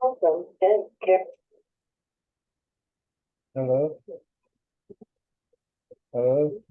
Awesome. Okay. Hello. Hello.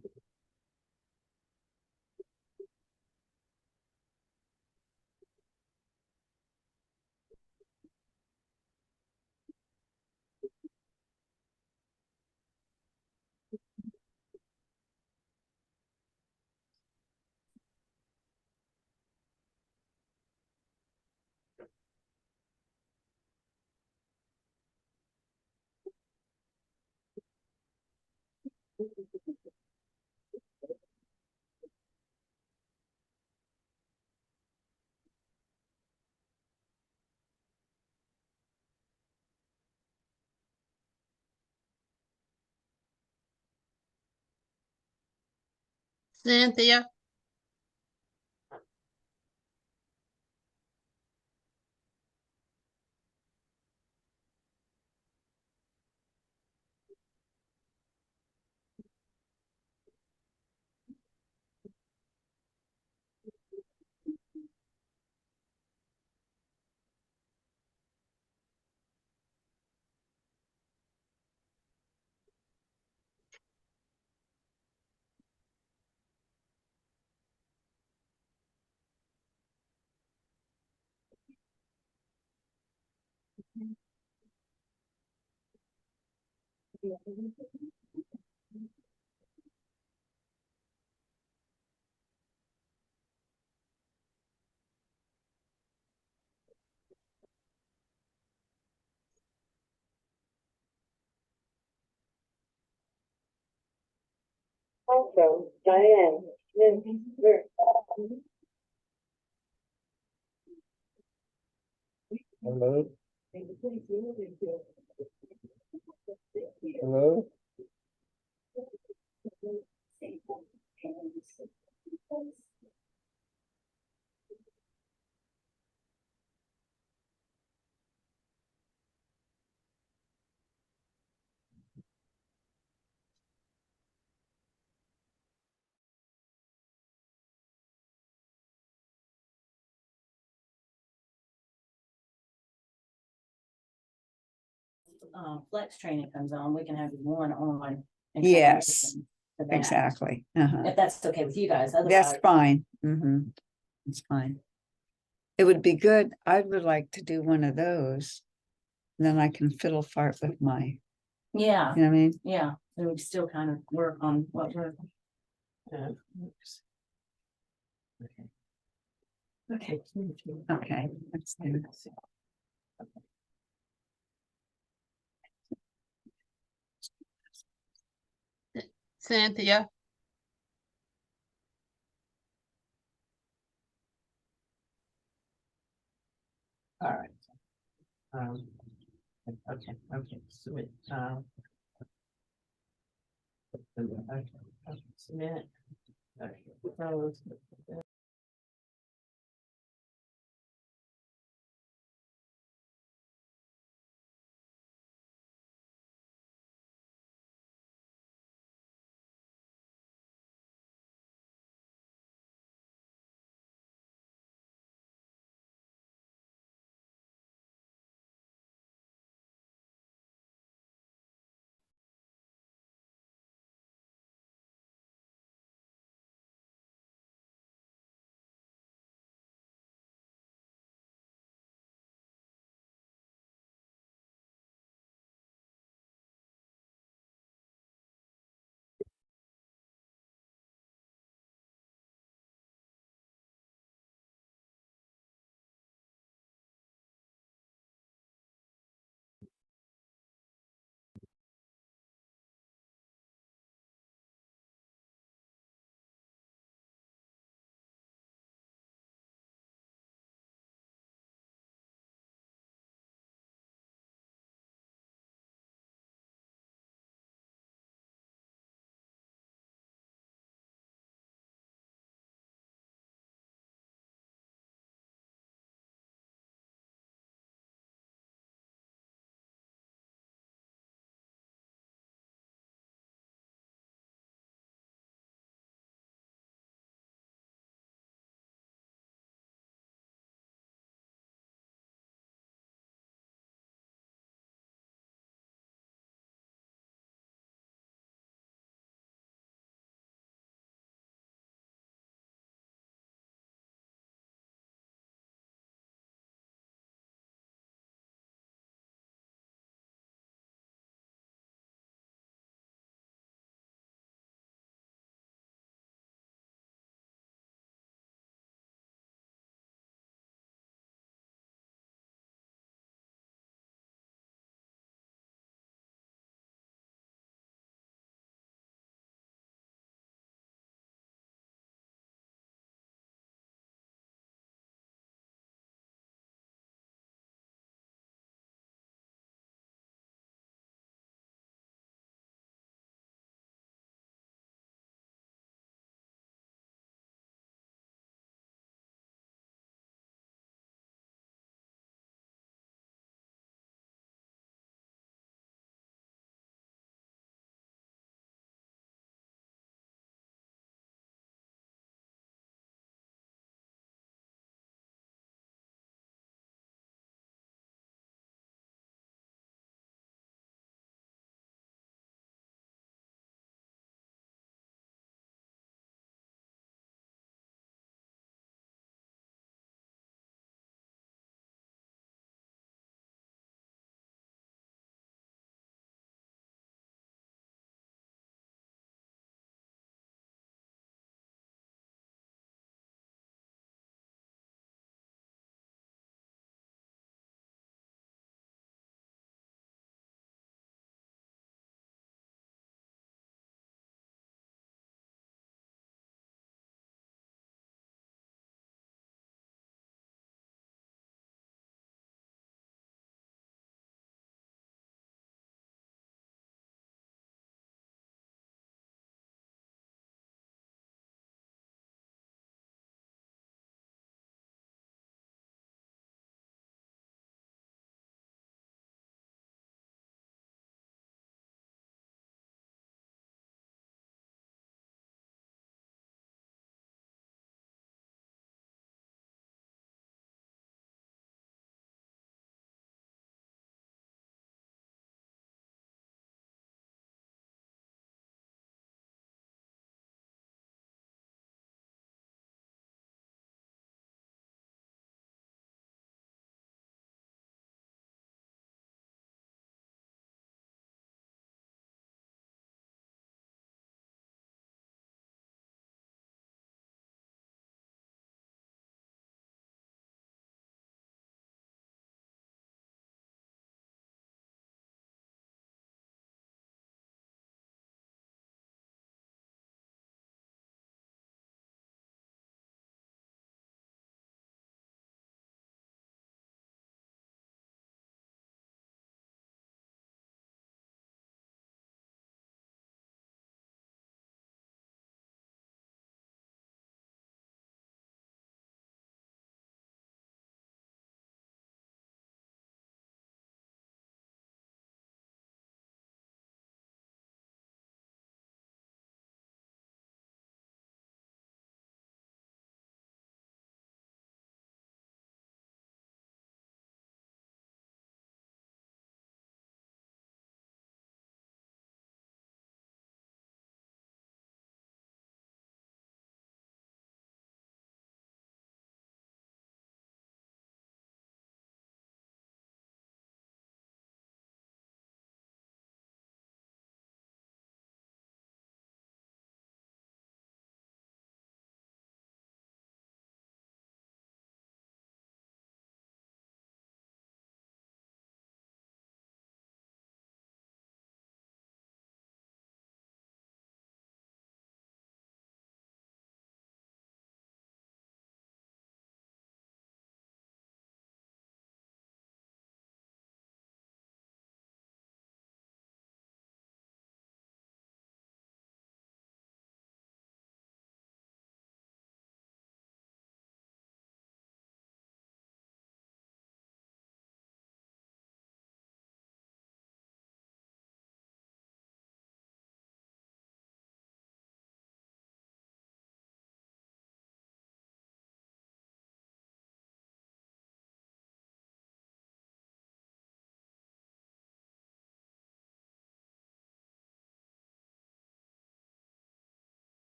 Cynthia. Awesome. Diane. Hello. Hello. Flex training comes on, we can have one on. and Yes, listen to that, exactly. If that's okay with you guys, That's otherwise, fine. It's fine. It would be good. I would like to do one of those. Then I can fiddle fart with my, yeah, you know what I mean? yeah, and we still kind of work on what we're. Okay. Okay. Let's do this. Cynthia. All right. Okay, submit, okay, submit. Okay, close.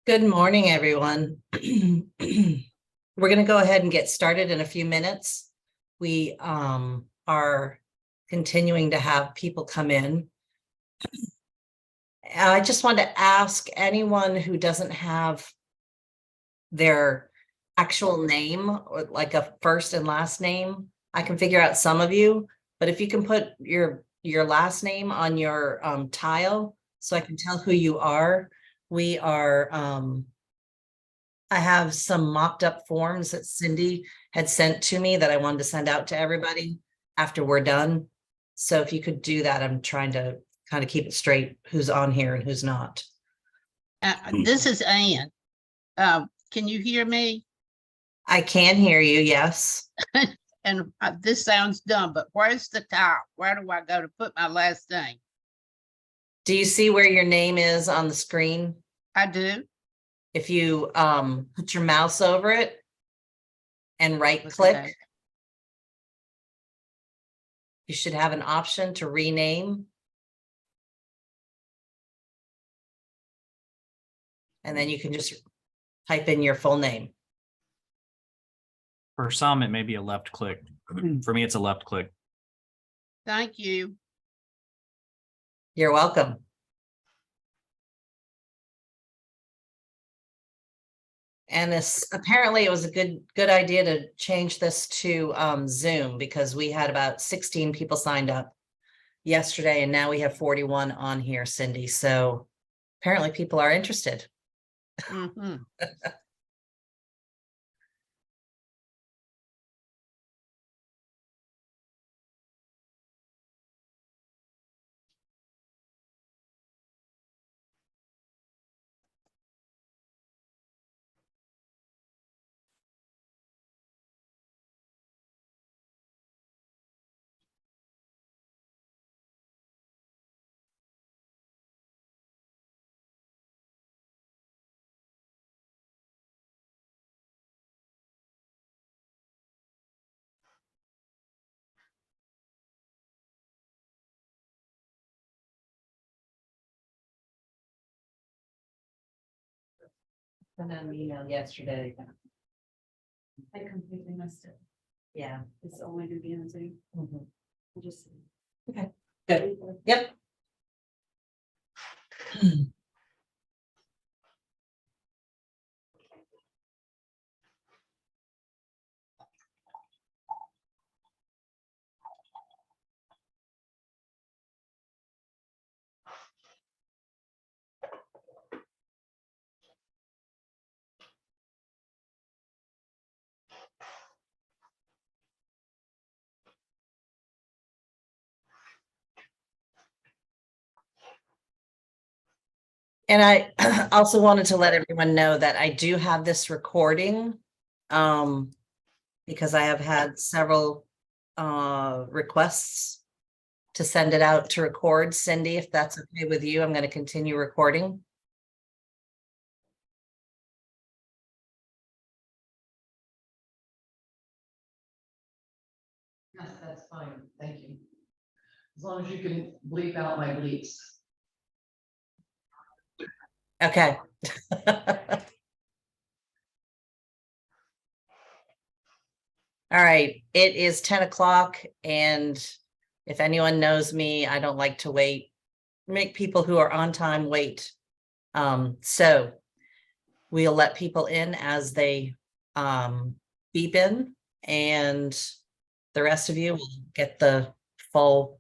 Good morning, everyone. We're going to go ahead and get started in a few minutes. We are continuing to have people come in. I just want to ask anyone who doesn't have their actual name or like a first and last name. I can figure out some of you, but if you can put your last name on your tile so I can tell who you are. We are I have some mocked up forms that Cindy had sent to me that I wanted to send out to everybody after we're done. So if you could do that, I'm trying to kind of keep it straight who's on here and who's not. This is Ann. Can you hear me? I can hear you, yes. And this sounds dumb, but where's the top? Where do I go to put my last name? Do you see where your name is on the screen? I do. If you put your mouse over it and right click, Okay. you should have an option to rename. And then you can just type in your full name. For some, it may be a left click. For me, it's a left click. Thank you. You're welcome. And this apparently it was a good idea to change this to Zoom because we had about 16 people signed up yesterday and now we have 41 on here, Cindy. So apparently people are interested. Mhm. Sent out an email yesterday. I completely missed it. Yeah. It's only to be in Zoom. Mhm. Just. Okay, good. Yep. And I also wanted to let everyone know that I do have this recording because I have had several requests to send it out to record. Cindy, if that's okay with you, I'm going to continue recording. Yes, that's fine, thank you. As long as you can bleep out my bleeps. Okay. All right, it is 10 o'clock and if anyone knows me, I don't like to wait, make people who are on time wait. So we'll let people in as they beep in and the rest of you will get the full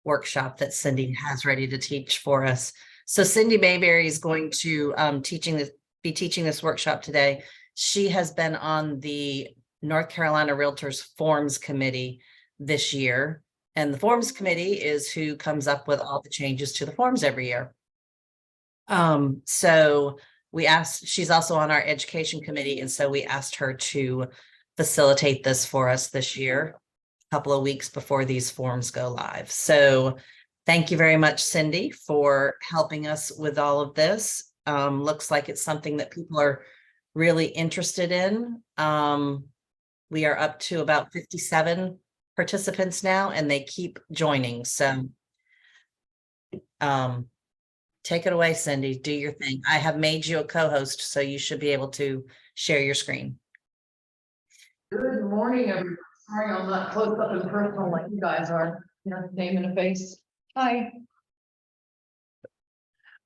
workshop that Cindy has ready to teach for us. So Cindy Mayberry is going to be teaching this workshop today. She has been on the North Carolina Realtors Forms Committee this year. And the Forms Committee is who comes up with all the changes to the forms every year. So we asked, she's also on our education committee. And so we asked her to facilitate this for us this year, a couple of weeks before these forms go live. So thank you very much, Cindy, for helping us with all of this. Looks like it's something that people are really interested in. We are up to about 57 participants now, and they keep joining. So Take it away, Cindy. Do your thing. I have made you a co-host, so you should be able to share your screen. Good morning, everyone. Sorry, I'm not close up and personal like you guys are. Name and a face. Hi.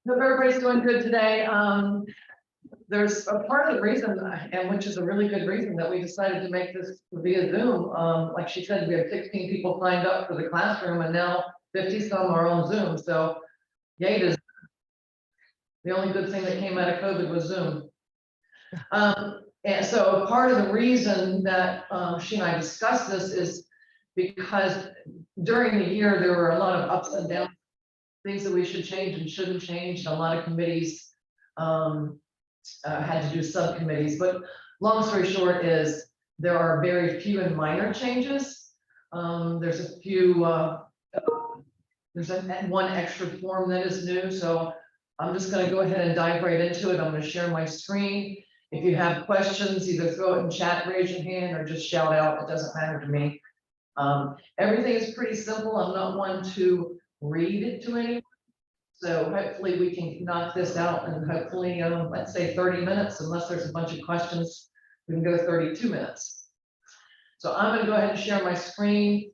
Hope everybody's doing good today. There's a part of the reason, and which is a really good reason, that we decided to make this via Zoom. Like she said, we have 16 people signed up for the classroom, and now 50 some are on Zoom. So, yay! It is the only good thing that came out of COVID was Zoom. And so part of the reason that she and I discussed this is because during the year, there were a lot of ups and downs, things that we should change and shouldn't change. And a lot of committees had to do subcommittees, but long story short is there are very few and minor changes. There's a few, there's one extra form that is new. So I'm just going to go ahead and dive right into it. I'm going to share my screen. If you have questions, either throw it in chat, raise your hand, or just shout out. It doesn't matter to me. Everything is pretty simple. I'm not one to read it to anyone. So hopefully we can knock this out and hopefully, let's say 30 minutes, unless there's a bunch of questions, we can go 32 minutes. So I'm going to go ahead and share my screen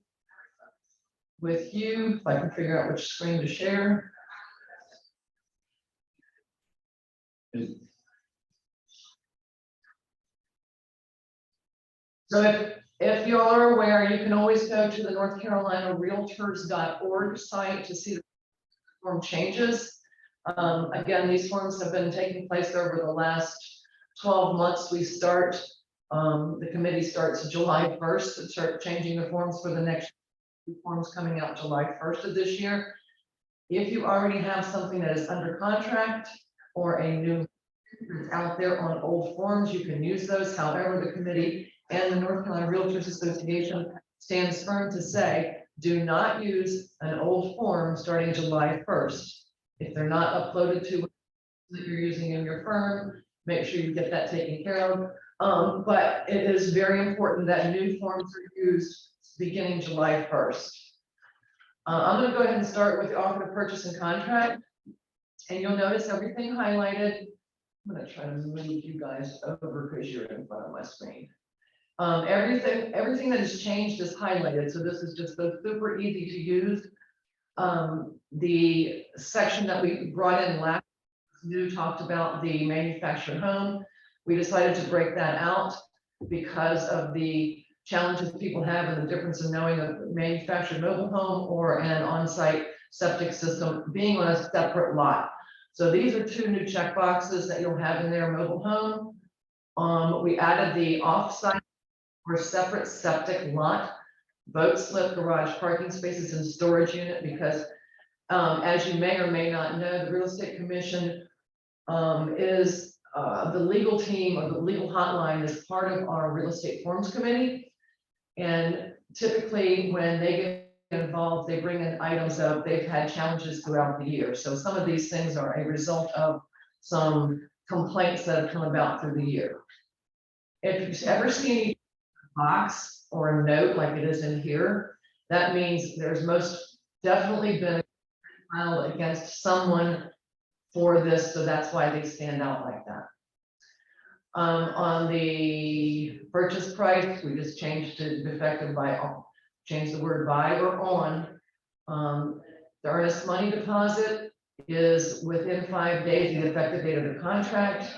with you. If I can figure out which screen to share. So if you are aware, you can always go to the North Carolina Realtors.org site to see the form changes. Again, these forms have been taking place over the last 12 months. The committee starts July 1st to start changing the forms for the next forms coming out July 1st of this year. If you already have something that is under contract or a new out there on old forms, you can use those. However, the committee and the North Carolina Realtors Association stands firm to say, do not use an old form starting July 1st. If they're not uploaded to that you're using in your firm, make sure you get that taken care of. But it is very important that new forms are used beginning July 1st. I'm going to go ahead and start with the offer to purchase and contract. And you'll notice everything highlighted. I'm going to try to move you guys over because you're in front of my screen. Everything that has changed is highlighted. So this is just so super easy to use. The section that we brought in last new talked about the manufactured home. We decided to break that out because of the challenges people have and the difference in knowing a manufactured mobile home or an on-site septic system being on a separate lot. So these are two new check boxes that you'll have in their mobile home. We added the off-site or separate septic lot, boat slip, garage, parking spaces, and storage unit, because as you may or may not know, the Real Estate Commission is the legal team, or the legal hotline is part of our Real Estate Forms Committee. And typically when they get involved, they bring in items of they've had challenges throughout the year. So some of these things are a result of some complaints that have come about through the year. If you ever see any box or a note like it is in here, that means there's most definitely been filed against someone for this, so that's why they stand out like that. On the purchase price, we just changed it effective by, change the word by or on. The earnest money deposit is within 5 days of the effective date of the contract.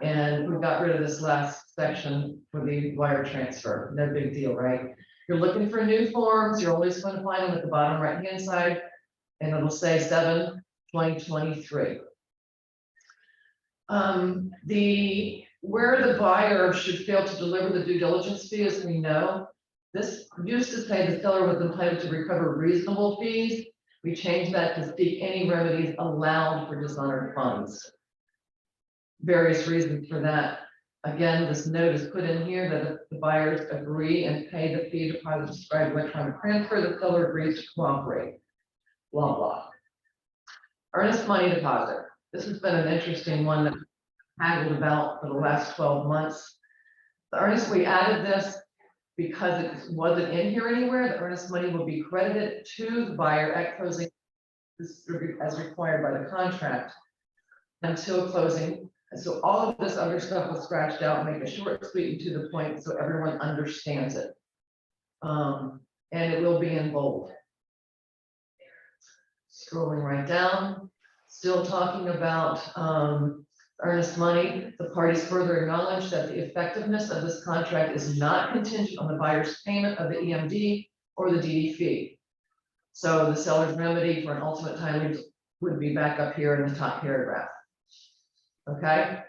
And we got rid of this last section for the wire transfer. No big deal, right? You're looking for new forms. You're always going to find them at the bottom right-hand side, and it'll say 7/2023. Where the buyer should fail to deliver the due diligence fee, as we know, this used to say the seller was entitled to recover reasonable fees. We changed that to seek any remedies allowed for dishonored funds. Various reasons for that. Again, this note is put in here that if the buyers agree and pay the fee deposit described electronic transfer, the seller agrees to cooperate. Blah, blah. Earnest money deposit. This has been an interesting one that I've haggled about for the last 12 months. The earnest, we added this because it wasn't in here anywhere. The earnest money will be credited to the buyer at closing as required by the contract until closing. And so all of this other stuff was scratched out, make it short, sweet, and to the point, so everyone understands it. And it will be in bold. Scrolling right down, still talking about earnest money. The parties further acknowledge that the effectiveness of this contract is not contingent on the buyer's payment of the EMD or the DD fee. So the seller's remedy for an ultimate timely would be back up here in the top paragraph. Okay?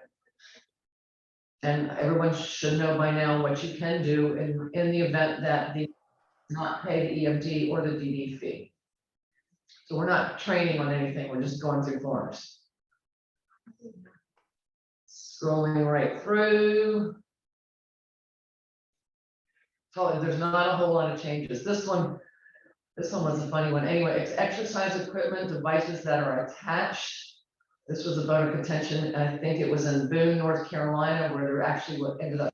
And everyone should know by now what you can do in the event that the not pay the EMD or the DD fee. So we're not training on anything, we're just going through forms. Scrolling right through. So there's not a whole lot of changes. This one was a funny one. Anyway, it's exercise equipment, devices that are attached. This was a bone of contention. I think it was in Boone, North Carolina, where there actually what ended up.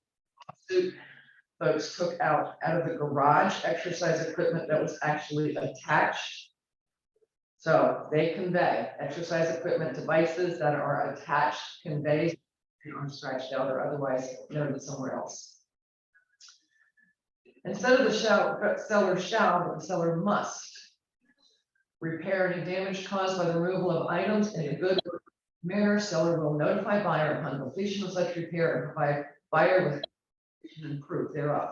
Folks took out of the garage exercise equipment that was actually attached. So they convey exercise equipment devices that are attached, conveys, or scratched out or otherwise noted somewhere else. Instead of the seller shall, but the seller must repair any damage caused by the removal of items in a good manner. Seller will notify buyer upon completion of such repair and provide buyer with and proof thereof.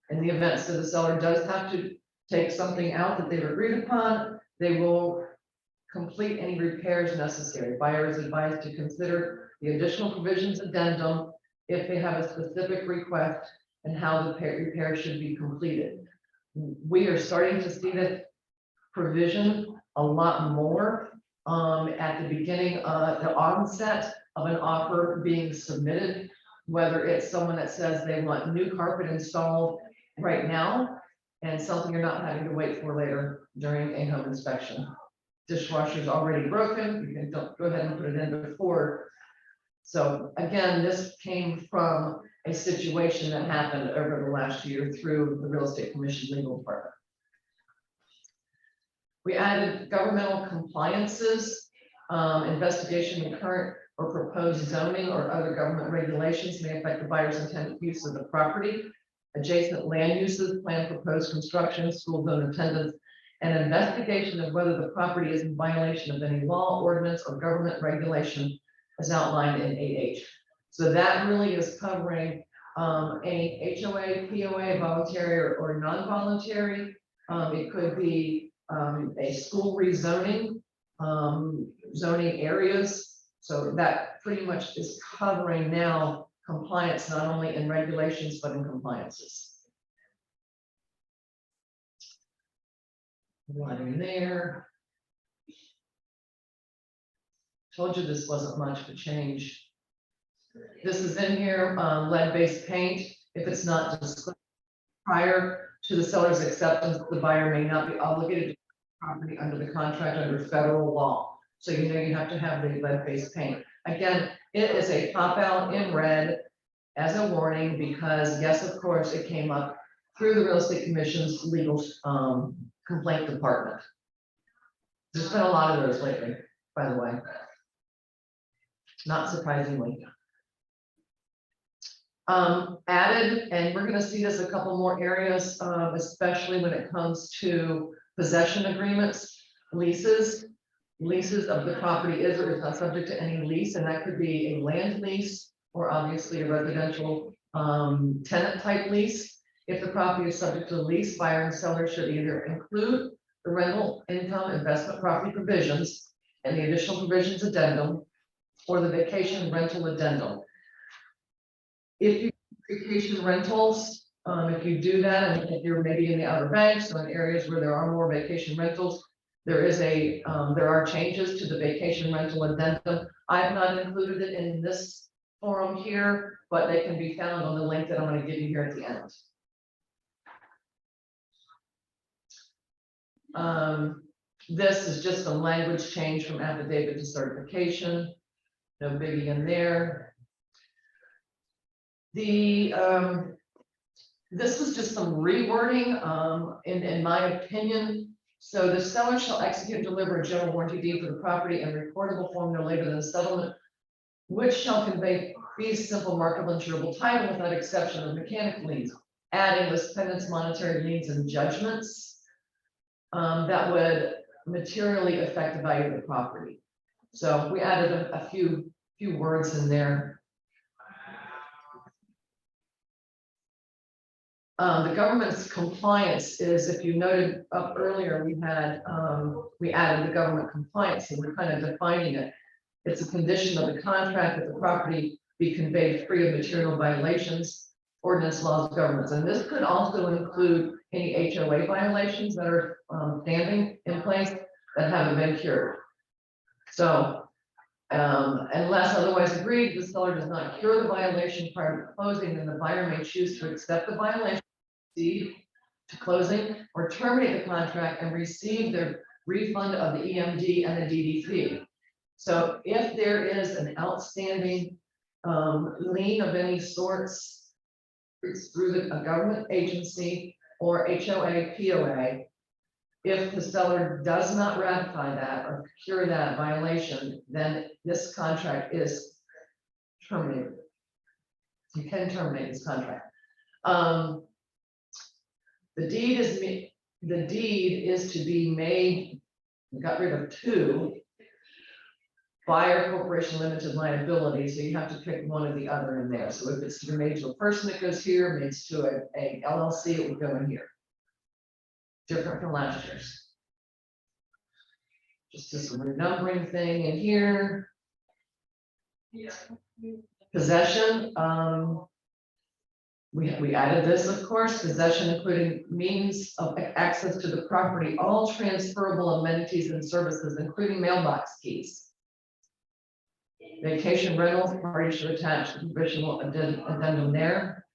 In the event that the seller does have to take something out that they've agreed upon, they will complete any repairs necessary. Buyer is advised to consider the additional provisions addendum if they have a specific request and how the repair should be completed. We are starting to see this provision a lot more at the beginning of the onset of an offer being submitted, whether it's someone that says they want new carpet installed right now and something you're not having to wait for later during a home inspection. Dishwasher's already broken, you can go ahead and put it in before. So again, this came from a situation that happened over the last year through the Real Estate Commission legal department. We added governmental compliances, investigation of current or proposed zoning or other government regulations may affect the buyer's intended use of the property. Adjacent land uses, planned proposed construction, school zone attendance, and investigation of whether the property is in violation of any law, ordinance, or government regulation as outlined in AH. So that really is covering any HOA, POA, voluntary or non-voluntary. It could be a school rezoning, zoning areas. So that pretty much is covering now compliance, not only in regulations, but in compliances. Right in there. Told you this wasn't much of a change. This is in here, lead-based paint. If it's not disclosed prior to the seller's acceptance, the buyer may not be obligated to property under the contract under federal law. So you know you have to have the lead-based paint. Again, it is a pop out in red as a warning because yes, of course, it came up through the Real Estate Commission's legal complaint department. There's been a lot of those lately, by the way. Not surprisingly. Added, and we're going to see this a couple more areas, especially when it comes to possession agreements, leases. Leases of the property is or is not subject to any lease, and that could be a land lease or obviously a residential tenant type lease. If the property is subject to the lease, buyer and seller should either include the rental income investment property provisions and the additional provisions addendum or the vacation rental addendum. If you vacation rentals, if you do that, and if you're maybe in the Outer Banks or in areas where there are more vacation rentals, there are changes to the vacation rental addendum. I've not included it in this forum here, but they can be found on the link that I'm going to give you here at the end. This is just a language change from affidavit to certification. No biggie in there. This was just some rewording. In my opinion, So the seller shall execute and deliver a general warranty deed for the property in recordable form no later than the settlement, which shall convey fees, simple, marketable, insurable title without exception of mechanical liens, adding the pendants, monetary liens, and judgments that would materially affect the value of the property. So we added a few words in there. The government's compliance is, if you noted up earlier, we added the government compliance, and we're kind of defining it. It's a condition of the contract that the property be conveyed free of material violations, ordinance, laws, governments, and this could also include any HOA violations that are standing in place that haven't been cured. So, unless otherwise agreed, the seller does not cure the violation prior to closing, then the buyer may choose to accept the violation to closing or terminate the contract and receive the refund of the EMD and the DD fee. So if there is an outstanding lien of any sorts, it's through a government agency or HOA, POA, if the seller does not ratify that or cure that violation, then this contract is terminated. You can terminate this contract. The deed is to be made, we got rid of two, buyer corporation limited liability, so you have to pick one or the other in there. So if it's to be made to a person, it goes here, made to a LLC, it would go in here. Different from last year's. Just this renumbering thing in here. Possession, we added this, of course, possession including means of access to the property, all transferable amenities and services, including mailbox keys. Vacation rentals, parties should attach the provisional addendum there.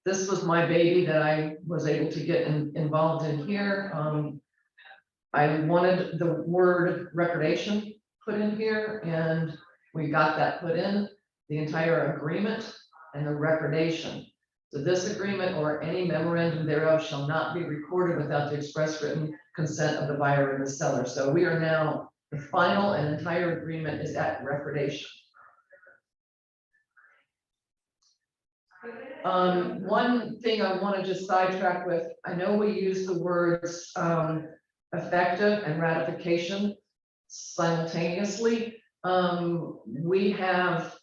This was my baby that I was able to get involved in here. I wanted the word recordation put in here, and we got that put in, the entire agreement and the recordation. So this agreement or any memorandum thereof shall not be recorded without the express written consent of the buyer and the seller. So we are now, the final and entire agreement is at recordation. One thing I want to just sidetrack with, I know we use the words effective and ratification simultaneously. We have,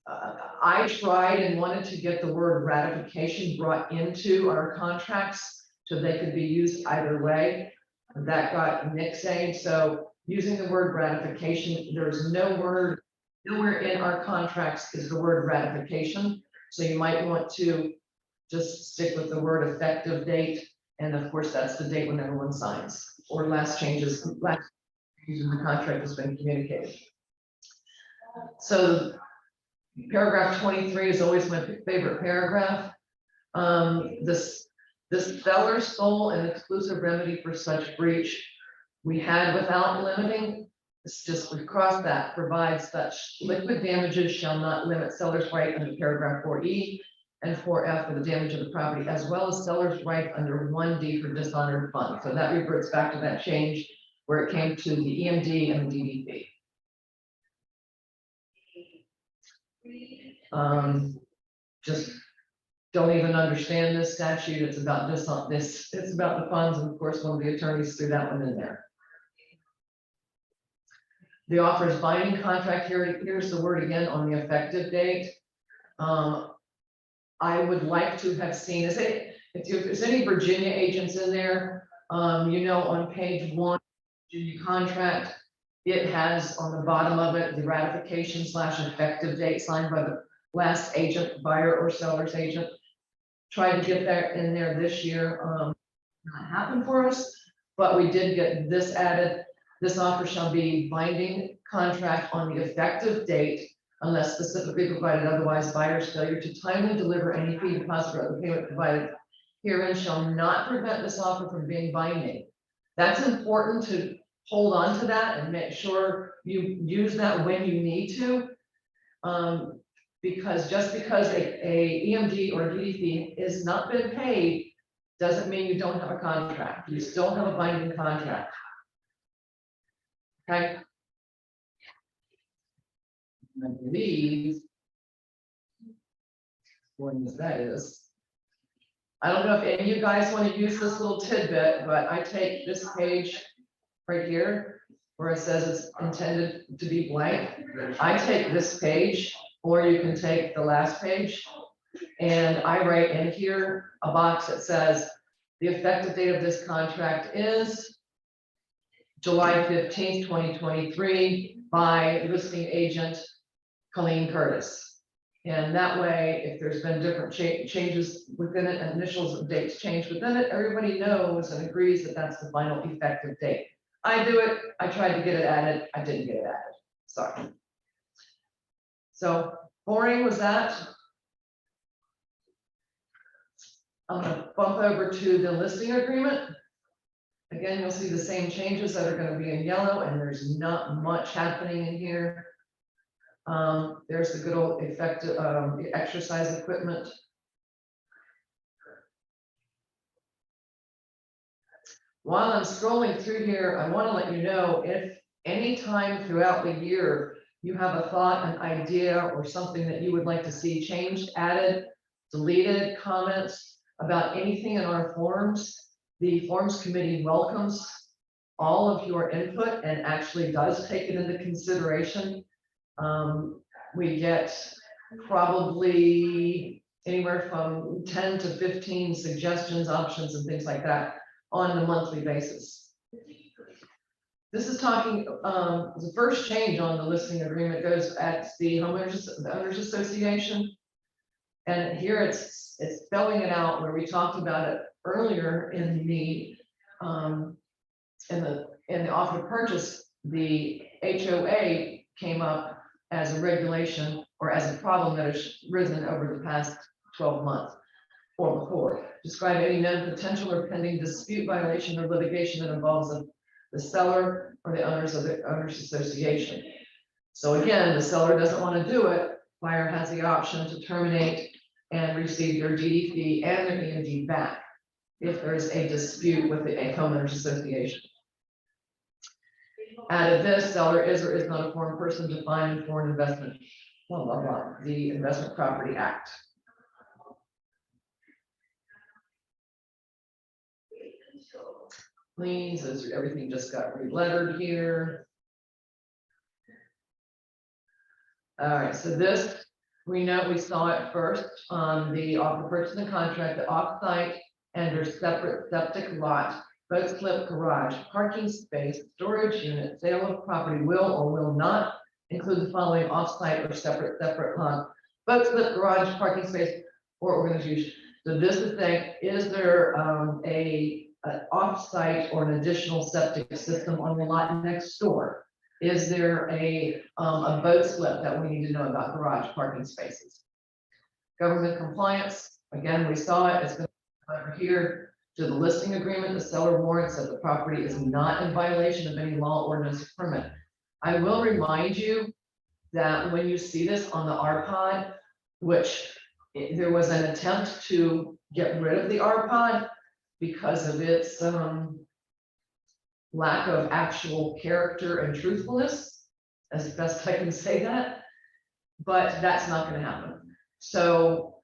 I tried and wanted to get the word ratification brought into our contracts so they could be used either way. That got nixed, so using the word ratification, there's no word, nowhere in our contracts is the word ratification. So you might want to just stick with the word effective date. And of course, that's the date when everyone signs or last changes in the contract has been communicated. So paragraph 23 is always my favorite paragraph. This seller's sole and exclusive remedy for such breach we had without limiting. It's just we crossed that, provides such liquid damages shall not limit seller's right under paragraph 4E and 4F for the damage of the property, as well as seller's right under 1D for dishonored fund. So that reverts back to that change where it came to the EMD and the DDP. Just don't even understand this statute. It's about this. It's about the funds, and of course, one of the attorneys threw that one in there. The offer's binding contract here. Here's the word again on the effective date. I would like to have seen, if there's any Virginia agents in there, you know, on page 1, Virginia contract, it has on the bottom of it, the ratification / effective date signed by the last agent, buyer or seller's agent. Tried to get that in there this year. Not happened for us, but we did get this added. This offer shall be binding contract on the effective date unless specifically provided otherwise. Buyer's failure to timely deliver any fee, deposit, or other payment provided herein shall not prevent this offer from being binding. That's important to hold on to that and make sure you use that when you need to. Because just because a EMD or DD fee is not been paid, doesn't mean you don't have a contract. You still have a binding contract. Okay? I believe when that is. I don't know if any of you guys want to use this little tidbit, but I take this page right here where it says it's intended to be blank. I take this page, or you can take the last page, and I write in here a box that says the effective date of this contract is July 15th, 2023 by listing agent Colleen Curtis. And that way, if there's been different changes within it, and initials and dates change within it, everybody knows and agrees that that's the final effective date. I do it, I tried to get it added, I didn't get it added, sorry. So boring was that. I'm gonna bump over to the listing agreement. Again, you'll see the same changes that are gonna be in yellow, and there's not much happening in here. There's the good old effective exercise equipment. While I'm scrolling through here, I want to let you know if any time throughout the year you have a thought, an idea, or something that you would like to see changed, added, deleted, comments about anything in our forms, the forms committee welcomes all of your input and actually does take it into consideration. We get probably anywhere from 10 to 15 suggestions, options, and things like that on a monthly basis. This is talking, the first change on the listing agreement goes at the owners association. And here it's spelling it out where we talked about it earlier in the offer to purchase. The HOA came up as a regulation or as a problem that has risen over the past 12 months or before. Describe any known potential or pending dispute, violation, or litigation that involves the seller or the owners of the owners association. So again, the seller doesn't want to do it. Buyer has the option to terminate and receive their DD fee and their EMD back if there's a dispute with the homeowners association. Added this, seller is or is not a foreign person defined in foreign investment, blah, blah, blah, the Investment Property Act. Please, everything just got re-lettered here. All right, so this, we know we saw it first on the offer purchase and contract, the off-site and their separate septic lot, boat slip garage, parking space, storage unit, sale of property will or will not include the following off-site or separate lot, boat slip garage, parking space, or organization. So this is saying, is there an off-site or an additional septic system on the lot next door? Is there a boat slip that we need to know about garage parking spaces? Government compliance, again, we saw it, it's going to over here to the listing agreement. The seller warrants that the property is not in violation of any law, ordinance, or permit. I will remind you that when you see this on the RPOD, which there was an attempt to get rid of the RPOD because of its lack of actual character and truthfulness, as best I can say that, but that's not going to happen. So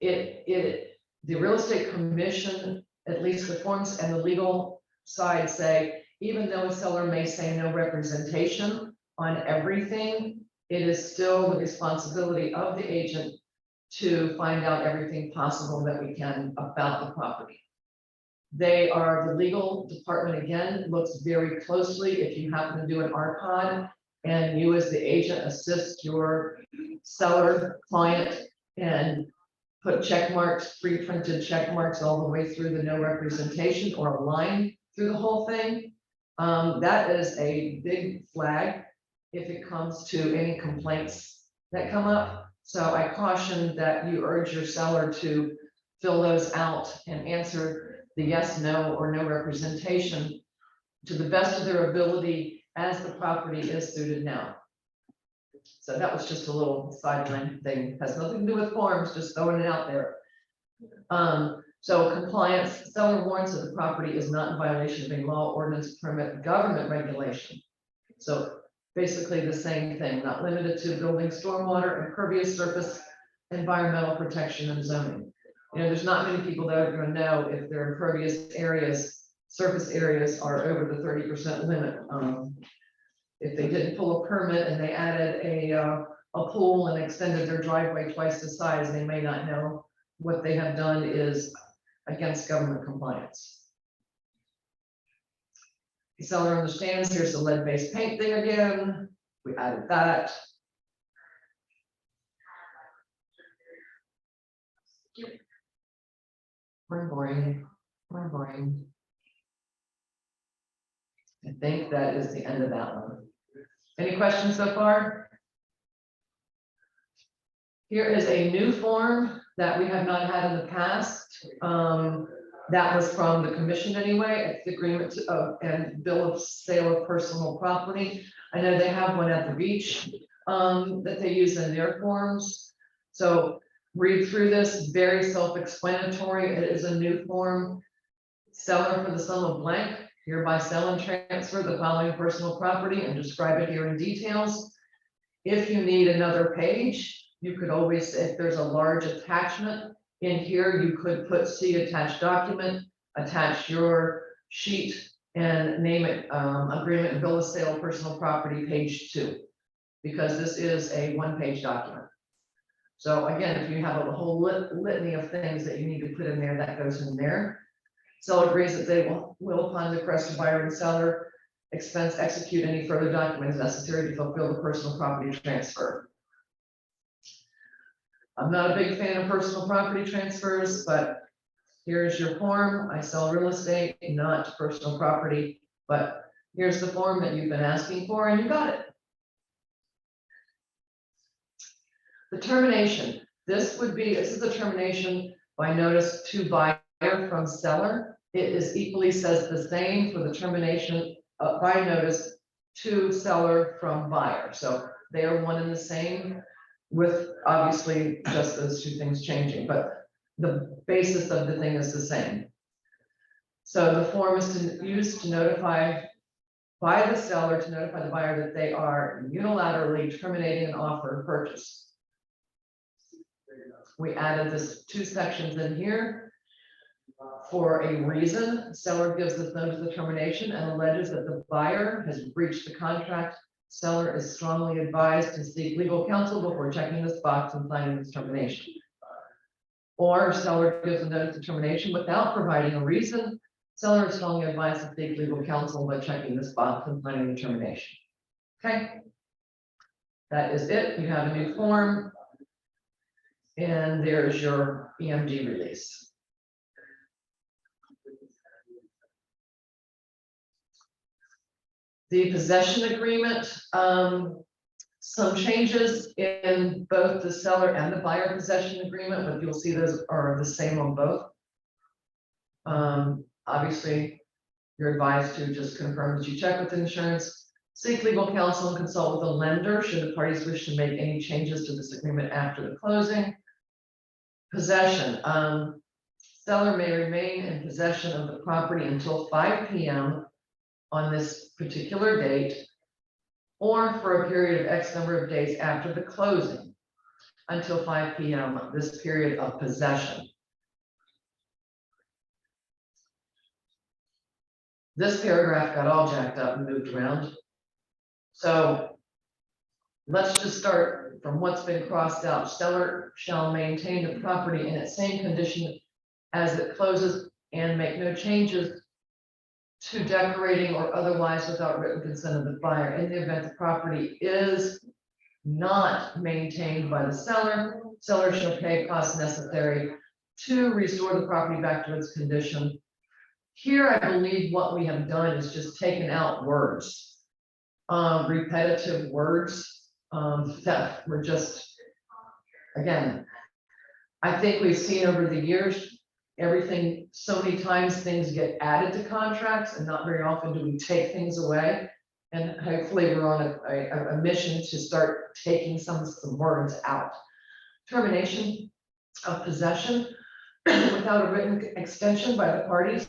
the real estate commission, at least the forms and the legal side say, even though a seller may say no representation on everything, it is still the responsibility of the agent to find out everything possible that we can about the property. They are, the legal department, again, looks very closely if you happen to do an RPOD and you as the agent assist your seller client and put check marks, pre-printed check marks all the way through the no representation or a line through the whole thing. That is a big flag if it comes to any complaints that come up. So I caution that you urge your seller to fill those out and answer the yes, no, or no representation to the best of their ability as the property is suited now. So that was just a little sideline thing, has nothing to do with forms, just throwing it out there. So compliance, seller warrants that the property is not in violation of any law, ordinance, permit, government regulation. So basically the same thing, not limited to building, stormwater, impervious surface, environmental protection and zoning. You know, there's not many people that are gonna know if their impervious areas, surface areas are over the 30% limit. If they didn't pull a permit and they added a pool and extended their driveway twice the size, they may not know what they have done is against government compliance. The seller understands, here's the lead-based paint thing again, we added that. We're boring. I think that is the end of that one. Any questions so far? Here is a new form that we have not had in the past. That was from the commission anyway. It's the agreement and bill of sale of personal property. I know they have one at the beach that they use in their forms. So read through this, very self-explanatory. It is a new form. Seller for the sum of blank, hereby sell and transfer the following personal property and describe it here in details. If you need another page, you could always, if there's a large attachment in here, you could put see attached document, attach your sheet and name it agreement and bill of sale personal property page 2, because this is a one-page document. So again, if you have a whole litany of things that you need to put in there, that goes in there. Seller agrees that they will upon the request of buyer and seller expense execute any further documents necessary to fulfill the personal property transfer. I'm not a big fan of personal property transfers, but here's your form. I sell real estate, not personal property, but here's the form that you've been asking for and you got it. The termination. This is a termination by notice to buyer from seller. It is equally says the same for the termination by notice to seller from buyer. So they are one and the same, with obviously just those two things changing, but the basis of the thing is the same. So the form is to use to notify by the seller to notify the buyer that they are unilaterally terminating an offer of purchase. We added this 2 sections in here for a reason. Seller gives this notice of termination and alleges that the buyer has breached the contract. Seller is strongly advised to seek legal counsel before checking this box and signing this termination. Or seller gives a notice of termination without providing a reason. Seller is strongly advised to seek legal counsel by checking this box and signing the termination. Okay. That is it. You have a new form. And there's your EMD release. The possession agreement, some changes in both the seller and the buyer possession agreement, but you'll see those are the same on both. Obviously, you're advised to just confirm that you check with insurance, seek legal counsel and consult with a lender should the parties wish to make any changes to this agreement after the closing. Possession, seller may remain in possession of the property until 5 p.m. on this particular date, or for a period of X number of days after the closing, until 5 p.m. this period of possession. This paragraph got all jacked up and moved around. So let's just start from what's been crossed out. Seller shall maintain the property in its same condition as it closes and make no changes to decorating or otherwise without written consent of the buyer. In the event the property is not maintained by the seller, seller shall pay costs necessary to restore the property back to its condition. Here, I believe what we have done is just taken out words, repetitive words that were just, again, I think we've seen over the years, everything, so many times things get added to contracts and not very often do we take things away. And hopefully we're on a mission to start taking some words out. Termination of possession without a written extension by the parties.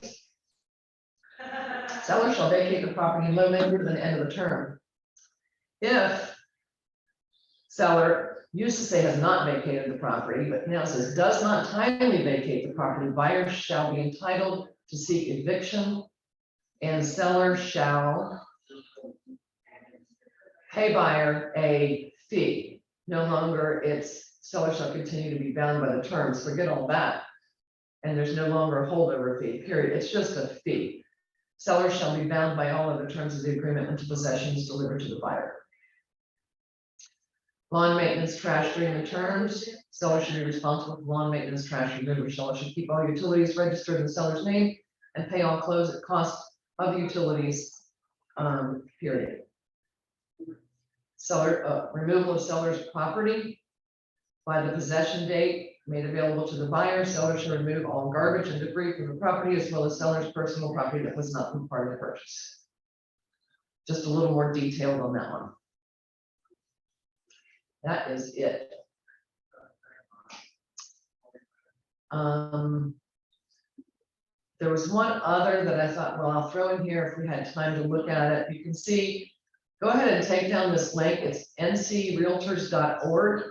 Seller shall vacate the property no later than the end of the term. If seller used to say has not vacated the property, but now says does not timely vacate the property, buyer shall be entitled to seek eviction, and seller shall pay buyer a fee. No longer it's seller shall continue to be bound by the terms, forget all that. And there's no longer a holdover fee, period. It's just a fee. Seller shall be bound by all other terms of the agreement until possession is delivered to the buyer. Lawn maintenance, trash during the terms. Seller should be responsible for lawn maintenance, trash removal. Seller should keep all utilities registered in the seller's name and pay all costs of the utilities, period. Seller, removal of seller's property by the possession date made available to the buyer. Seller should remove all garbage and debris from the property as well as seller's personal property that was not part of the purchase. Just a little more detailed on that one. That is it. There was one other that I thought, well, I'll throw in here if we had time to look at it. You can see, go ahead and take down this link. It's ncrealtors.org.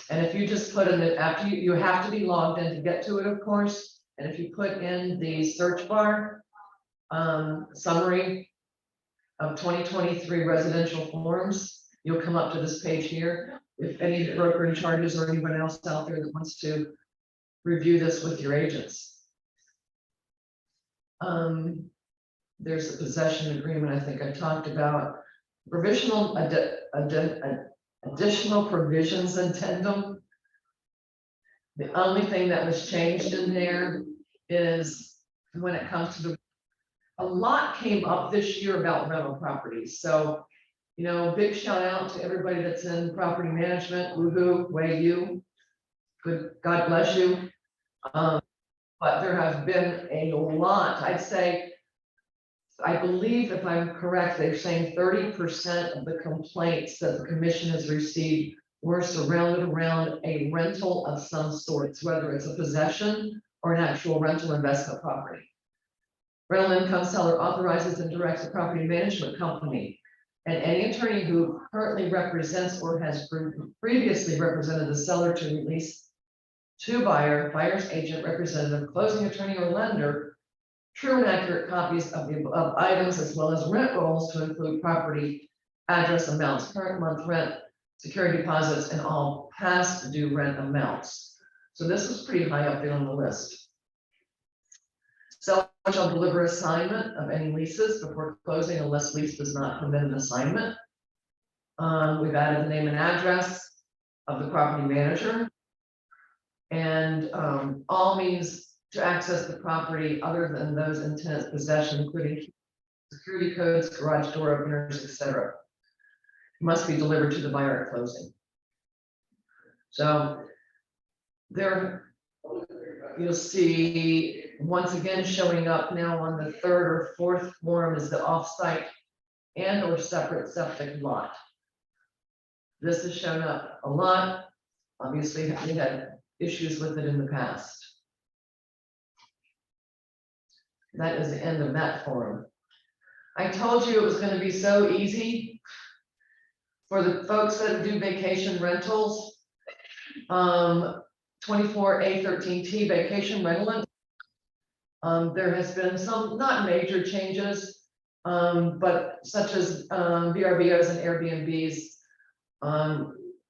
And if you just put in it after you have to be logged in to get to it, of course. And if you put in the search bar, summary of 2023 residential forms, you'll come up to this page here. If any broker in charges or anyone else out there that wants to review this with your agents. There's a possession agreement I think I talked about. Provisional additional provisions addendum. The only thing that was changed in there is when it comes to a lot came up this year about rental properties. So, you know, big shout out to everybody that's in property management. Woohoo, way you. Good, God bless you. But there has been a lot, I'd say, I believe if I'm correct, they're saying 30% of the complaints that the commission has received were surrounded around a rental of some sorts, whether it's a possession or an actual rental investment property. Rental income seller authorizes and directs a property management company and any attorney who currently represents or has previously represented the seller to release to buyer's agent, representative, closing attorney, or lender true and accurate copies of the above items as well as rent rolls to include property address amounts, current month rent, security deposits, and all past due rent amounts. So this is pretty high up there on the list. Seller shall deliver assignment of any leases before closing unless lease does not permit an assignment. We've added the name and address of the property manager. And all means to access the property other than those in tenant's possession, including security codes, garage door openers, etc., must be delivered to the buyer at closing. So there you'll see once again showing up now on the third or fourth form is the offsite and or separate septic lot. This has shown up a lot. Obviously, we had issues with it in the past. That is the end of that form. I told you it was going to be so easy for the folks that do vacation rentals. 24A13T vacation rental. There has been some not major changes, but such as VRBOs and Airbnbs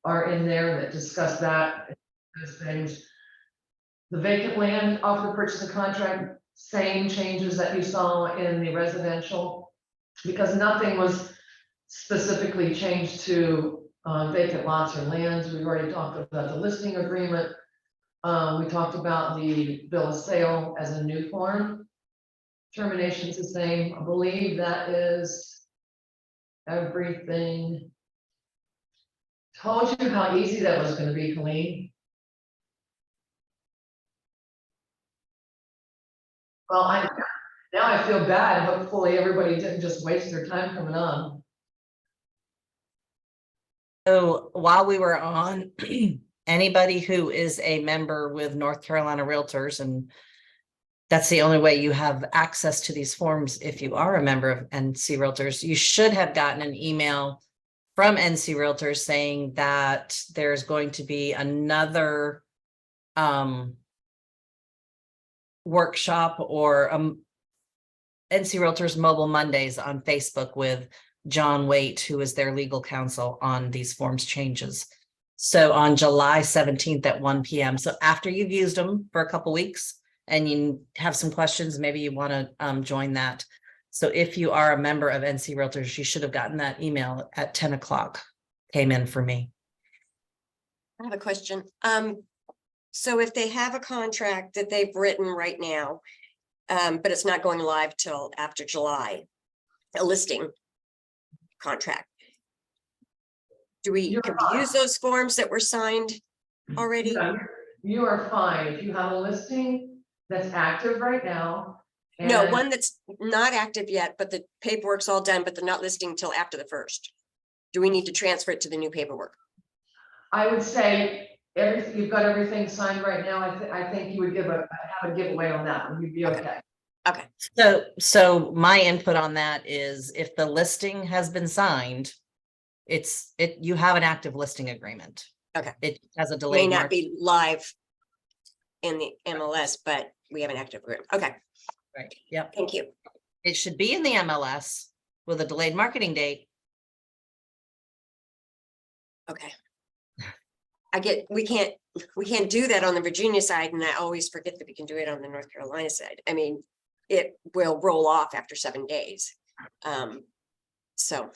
are in there that discuss that. Those things. The vacant land offer to purchase a contract, same changes that you saw in the residential, because nothing was specifically changed to vacant lots or lands. We've already talked about the listing agreement. We talked about the bill of sale as a new form. Termination's the same. I believe that is everything. Told you how easy that was going to be, Colleen. Well, Now I feel bad. Hopefully everybody didn't just waste their time coming on. So while we were on, anybody who is a member with North Carolina Realtors, and that's the only way you have access to these forms. If you are a member of NC Realtors, you should have gotten an email from NC Realtors saying that there's going to be another workshop or NC Realtors Mobile Mondays on Facebook with John Waite, who is their legal counsel on these forms changes. So on July 17th at 1 p.m. So after you've used them for a couple weeks and you have some questions, maybe you want to join that. So if you are a member of NC Realtors, you should have gotten that email at 10 o'clock. Came in for me. I have a question. So if they have a contract that they've written right now, but it's not going live till after July, a listing contract. You're Can we use those forms that were signed already? Yeah, you are fine. If you have a listing that's active right now. No, and- one that's not active yet, but the paperwork's all done, but they're not listing till after the 1st. Do we need to transfer it to the new paperwork? I would say everything, you've got everything signed right now. I think you would have a giveaway on that one. You'd be okay. Okay, So my input on that is if the listing has been signed, you have an active listing agreement. Okay. It has a may delayed not market. be live in the MLS, but we have an active group. Okay, Right. Yep. thank you. It should be in the MLS with a delayed marketing date. Okay. We can't do that on the Virginia side, and I always forget that we can do it on the North Carolina side. I mean, it will roll off after 7 days. So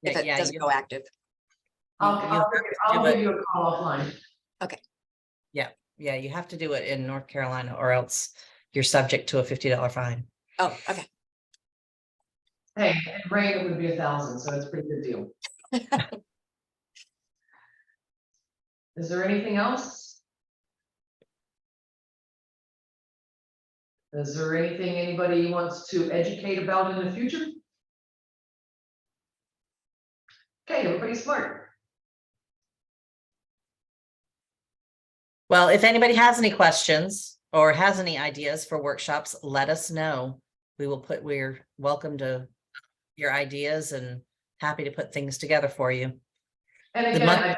if it Yeah, doesn't go active. I'll give you a call offline. Yeah, you have to do it in North Carolina or else you're subject to a $50 fine. Oh, okay. Hey, in rain, it would be 1,000, so it's a pretty good deal. Is there anything else? Is there anything anybody wants to educate about in the future? Okay, everybody's smart. Well, if anybody has any questions or has any ideas for workshops, let us know. We're welcome to your ideas and happy to put things together for you. And The month- again,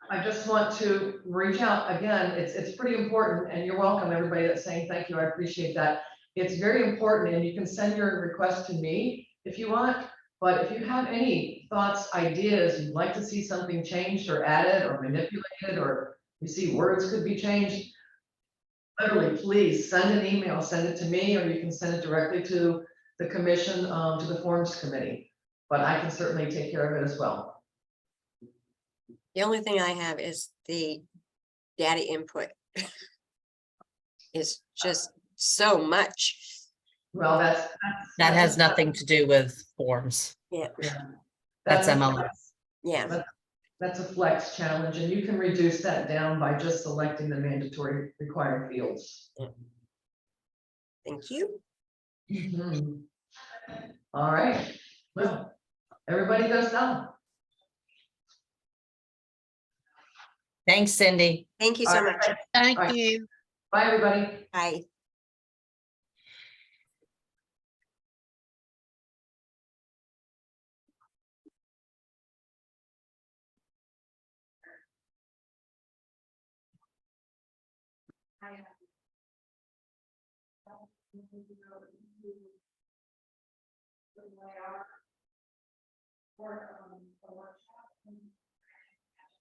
I just want to reach out again. It's pretty important, and you're welcome, everybody that's saying thank you. I appreciate that. It's very important, and you can send your request to me if you want. But if you have any thoughts, ideas, you'd like to see something changed or added or manipulated, or you see words could be changed, literally, please send an email, send it to me, or you can send it directly to the commission, to the forms committee. But I can certainly take care of it as well. The only thing I have is the data input. Is just so much. Well, That has nothing to do with forms. Yeah, That's MLS. yeah. That's a flex challenge, and you can reduce that down by just selecting the mandatory required fields. Thank you. Mhm. All right, well, everybody goes down. Thanks, Cindy. Thank you so All much. right. Thank Right. you. Bye, everybody. Bye.